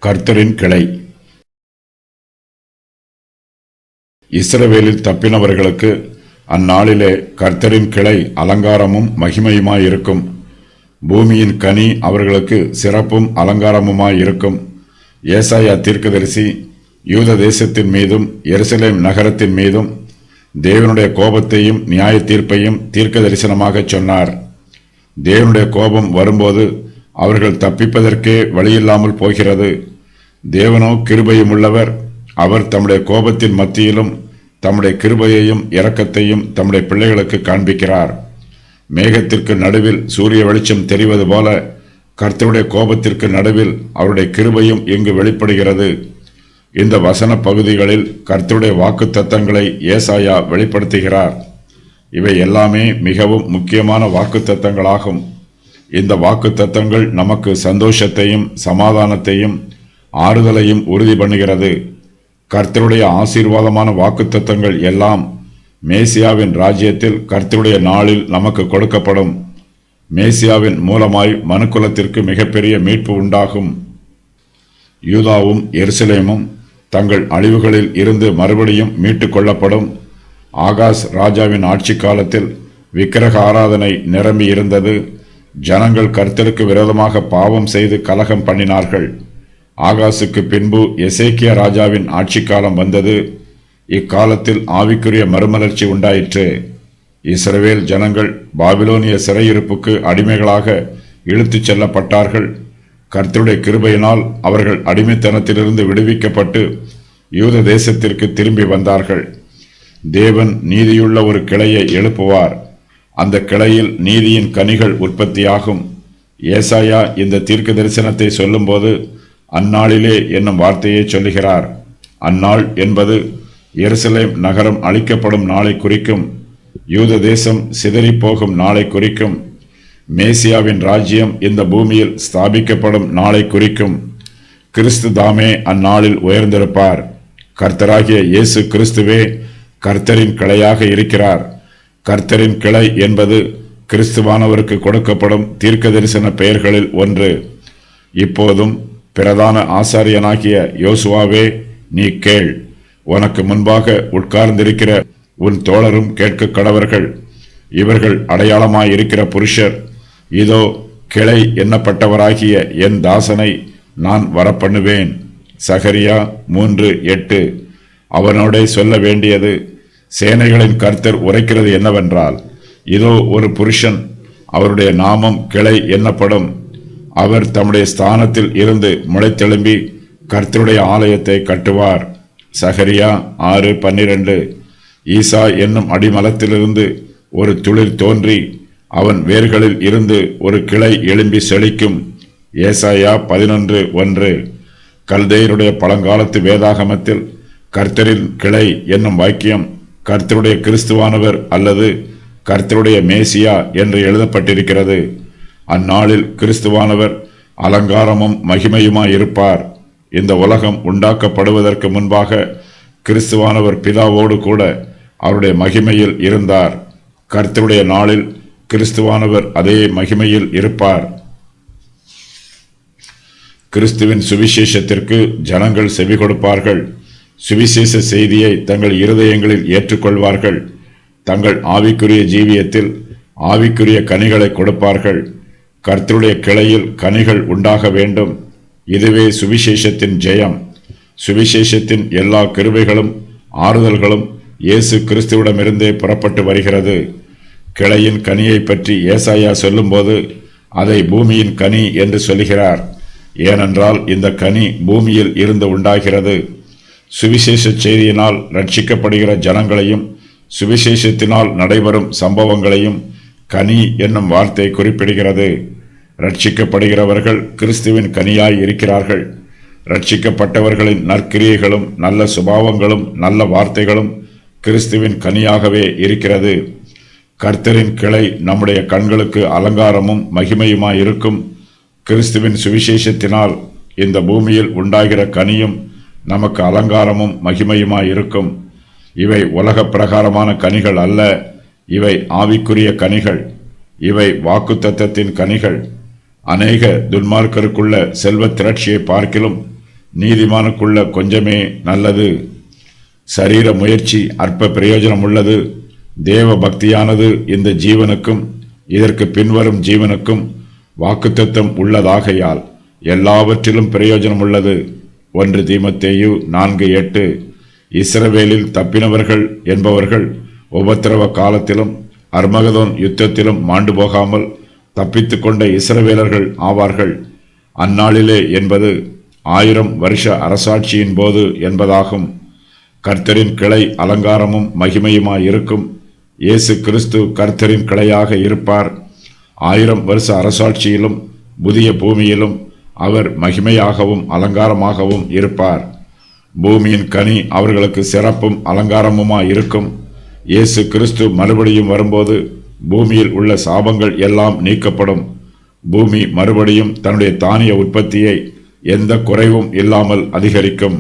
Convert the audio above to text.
கர்த்தரின் கிளை. இஸ்ரவேலில் தப்பினவர்களுக்கு அந்நாளிலே கர்த்தரின் கிளை அலங்காரமும் மகிமையுமாயிருக்கும். பூமியின் கனி அவர்களுக்கு சிறப்பும் அலங்காரமுமாயிருக்கும். ஏசாயா தீர்க்கதரிசி யூத தேசத்தின் மீதும் எருசலேம் நகரத்தின் மீதும் தேவனுடைய கோபத்தையும் நியாய தீர்ப்பையும் தீர்க்க தரிசனமாக சொன்னார். தேவனுடைய கோபம் வரும்போது அவர்கள் தப்பிப்பதற்கே வழியில்லாமல் போகிறது. தேவனோ கிருபையும் உள்ளவர். அவர் தம்முடைய கோபத்தின் மத்தியிலும் தம்முடைய கிருபையையும் இரக்கத்தையும் தம்முடைய பிள்ளைகளுக்கு காண்பிக்கிறார். மேகத்திற்கு நடுவில் சூரிய வெளிச்சம் தெரிவது போல கர்த்தருடைய கோபத்திற்கு நடுவில் அவருடைய கிருபையும் இங்கு வெளிப்படுகிறது. இந்த வசன பகுதிகளில் கர்த்தருடைய வாக்கு தத்தங்களை ஏசாயா வெளிப்படுத்துகிறார். இவை எல்லாமே மிகவும் முக்கியமான வாக்கு தத்தங்களாகும். இந்த வாக்கு தத்தங்கள் நமக்கு சந்தோஷத்தையும் சமாதானத்தையும் ஆறுதலையும் உறுதி பண்ணுகிறது. கர்த்தருடைய ஆசீர்வாதமான வாக்கு தத்தங்கள் எல்லாம் மேசியாவின் ராஜ்யத்தில் கர்த்தருடைய நாளில் நமக்கு கொடுக்கப்படும். மேசியாவின் மூலமாய் மனுக்குலத்திற்கு மிகப்பெரிய மீட்பு உண்டாகும். யூதாவும் எருசலேமும் தங்கள் அழிவுகளில் இருந்து மறுபடியும் மீட்டுக் கொள்ளப்படும். ஆகாஸ் ராஜாவின் ஆட்சி காலத்தில் விக்கிரக ஆராதனை நிரம்பி இருந்தது. ஜனங்கள் கர்த்தருக்கு விரோதமாக பாவம் செய்து கலகம் பண்ணினார்கள். ஆகாசுக்கு பின்பு எசேக்கியா ராஜாவின் ஆட்சி காலம் வந்தது. இக்காலத்தில் ஆவிக்குரிய மறுமலர்ச்சி உண்டாயிற்று. இஸ்ரவேல் ஜனங்கள் பாபிலோனிய சிறையிருப்புக்கு அடிமைகளாக இழுத்துச் செல்லப்பட்டார்கள். கர்த்தருடைய கிருபையினால் அவர்கள் அடிமைத்தனத்திலிருந்து விடுவிக்கப்பட்டு யூத தேசத்திற்கு திரும்பி வந்தார்கள். தேவன் நீதியுள்ள ஒரு கிளையை எழுப்புவார். அந்த கிளையில் நீதியின் கனிகள் உற்பத்தியாகும். ஏசாயா இந்த தீர்க்க தரிசனத்தை சொல்லும்போது அந்நாளிலே என்னும் வார்த்தையை சொல்லுகிறார். அந்நாள் என்பது எருசலேம் நகரம் அழிக்கப்படும் நாளை குறிக்கும். யூத தேசம் சிதறி போகும் நாளை குறிக்கும். மேசியாவின் ராஜ்யம் இந்த பூமியில் ஸ்தாபிக்கப்படும் நாளை குறிக்கும். கிறிஸ்து தாமே அந்நாளில் உயர்ந்திருப்பார். கர்த்தராகிய இயேசு கிறிஸ்துவே கர்த்தரின் கிளையாக இருக்கிறார். கர்த்தரின் கிளை என்பது கிறிஸ்துவானவருக்கு கொடுக்கப்படும் தீர்க்க தரிசன பெயர்களில் ஒன்று. இப்போதும் பிரதான ஆசாரியனாகிய யோசுவாவே, நீ கேள். உனக்கு முன்பாக உட்கார்ந்திருக்கிற உன் தோழரும் கேட்க கடவர்கள். இவர்கள் அடையாளமாயிருக்கிற புருஷர். இதோ கிளை எண்ணப்பட்டவராகிய என் தாசனை நான் வரப்பண்ணுவேன். சகரியா 3:8. அவனோடே சொல்ல வேண்டியது, சேனைகளின் கர்த்தர் உரைக்கிறது என்னவென்றால், இதோ ஒரு புருஷன், அவருடைய நாமம் கிளை எண்ணப்படும். அவர் தம்முடைய ஸ்தானத்தில் இருந்து முளைத்தெழும்பி கர்த்தருடைய ஆலயத்தை கட்டுவார். சகரியா 6:12. ஈசா என்னும் அடிமலத்திலிருந்து ஒரு துளிர் தோன்றி அவன் வேர்களில் இருந்து ஒரு கிளை எழும்பி செழிக்கும். ஏசாயா 11:1. கல்தேயருடைய பழங்காலத்து வேதாகமத்தில் கர்த்தரின் கிளை என்னும் வாக்கியம் கர்த்தருடைய கிறிஸ்துவானவர் அல்லது கர்த்தருடைய மேசியா என்று எழுதப்பட்டிருக்கிறது. அந்நாளில் கிறிஸ்துவானவர் அலங்காரமும் மகிமையுமாயிருப்பார். இந்த உலகம் உண்டாக்கப்படுவதற்கு முன்பாக கிறிஸ்துவானவர் பிதாவோடு கூட அவருடைய மகிமையில் இருந்தார். கர்த்தருடைய நாளில் கிறிஸ்துவானவர் அதே மகிமையில் இருப்பார். கிறிஸ்துவின் சுவிசேஷத்திற்கு ஜனங்கள் செவி கொடுப்பார்கள். சுவிசேஷ செய்தியை தங்கள் இருதயங்களில் ஏற்றுக்கொள்வார்கள். தங்கள் ஆவிக்குரிய ஜீவியத்தில் ஆவிக்குரிய கனிகளை கொடுப்பார்கள். கர்த்தருடைய கிளையில் கனிகள் உண்டாக வேண்டும். இதுவே சுவிசேஷத்தின் ஜெயம். சுவிசேஷத்தின் எல்லா கிருபைகளும் ஆறுதல்களும் இயேசு கிறிஸ்துவிடமிருந்தே புறப்பட்டு வருகிறது. கிளையின் கனியை பற்றி ஏசாயா சொல்லும்போது அதை பூமியின் கனி என்று சொல்லுகிறார். ஏனென்றால் இந்த கனி பூமியில் இருந்து உண்டாகிறது. சுவிசேஷ செய்தியினால் ரட்சிக்கப்படுகிற ஜனங்களையும் சுவிசேஷத்தினால் நடைபெறும் சம்பவங்களையும் கனி என்னும் வார்த்தை குறிப்பிடுகிறது. ரட்சிக்கப்படுகிறவர்கள் கிறிஸ்துவின் கனியாய் இருக்கிறார்கள். ரட்சிக்கப்பட்டவர்களின் நற்கிரியைகளும் நல்ல சுபாவங்களும் நல்ல வார்த்தைகளும் கிறிஸ்துவின் கனியாகவே இருக்கிறது. கர்த்தரின் கிளை நம்முடைய கண்களுக்கு அலங்காரமும் மகிமையுமாயிருக்கும். கிறிஸ்துவின் சுவிசேஷத்தினால் இந்த பூமியில் உண்டாகிற கனியும் நமக்கு அலங்காரமும் மகிமையுமாயிருக்கும். இவை உலக பிரகாரமான கனிகள் அல்ல. இவை ஆவிக்குரிய கனிகள். இவை வாக்குத்தத்தத்தின் கனிகள். அநேக துன்மார்க்கருக்குள்ள செல்வ திரட்சியை பார்க்கிலும் நீதிமானுக்குள்ள கொஞ்சமே நல்லது. சரீர முயற்சி அற்ப பிரயோஜனம் உள்ளது. தேவ பக்தியானது இந்த ஜீவனுக்கும் இதற்கு பின்வரும் ஜீவனுக்கும் வாக்குத்தத்தம் உள்ளதாகையால் எல்லாவற்றிலும் பிரயோஜனம் உள்ளது. 1 தீமோத்தேயு 4:8. இஸ்ரவேலில் தப்பினவர்கள் என்பவர்கள் உபத்திரவ காலத்திலும் அர்மகதோன் யுத்தத்திலும் மாண்டு போகாமல் தப்பித்து கொண்ட இஸ்ரவேலர்கள் ஆவார்கள். அந்நாளிலே என்பது 1000 வருஷ அரசாட்சியின் போது என்பதாகும். கர்த்தரின் கிளை அலங்காரமும் மகிமையுமாயிருக்கும். இயேசு கிறிஸ்து கர்த்தரின் கிளையாக இருப்பார். 1000 வருஷ அரசாட்சியிலும் புதிய பூமியிலும் அவர் மகிமையாகவும் அலங்காரமாகவும் இருப்பார். பூமியின் கனி அவர்களுக்கு சிறப்பும் அலங்காரமுமாயிருக்கும். இயேசு கிறிஸ்து மறுபடியும் வரும்போது பூமியில் உள்ள சாபங்கள் எல்லாம் நீக்கப்படும். பூமி மறுபடியும் தன்னுடைய தானிய உற்பத்தியை எந்த குறைவும் இல்லாமல் அதிகரிக்கும்.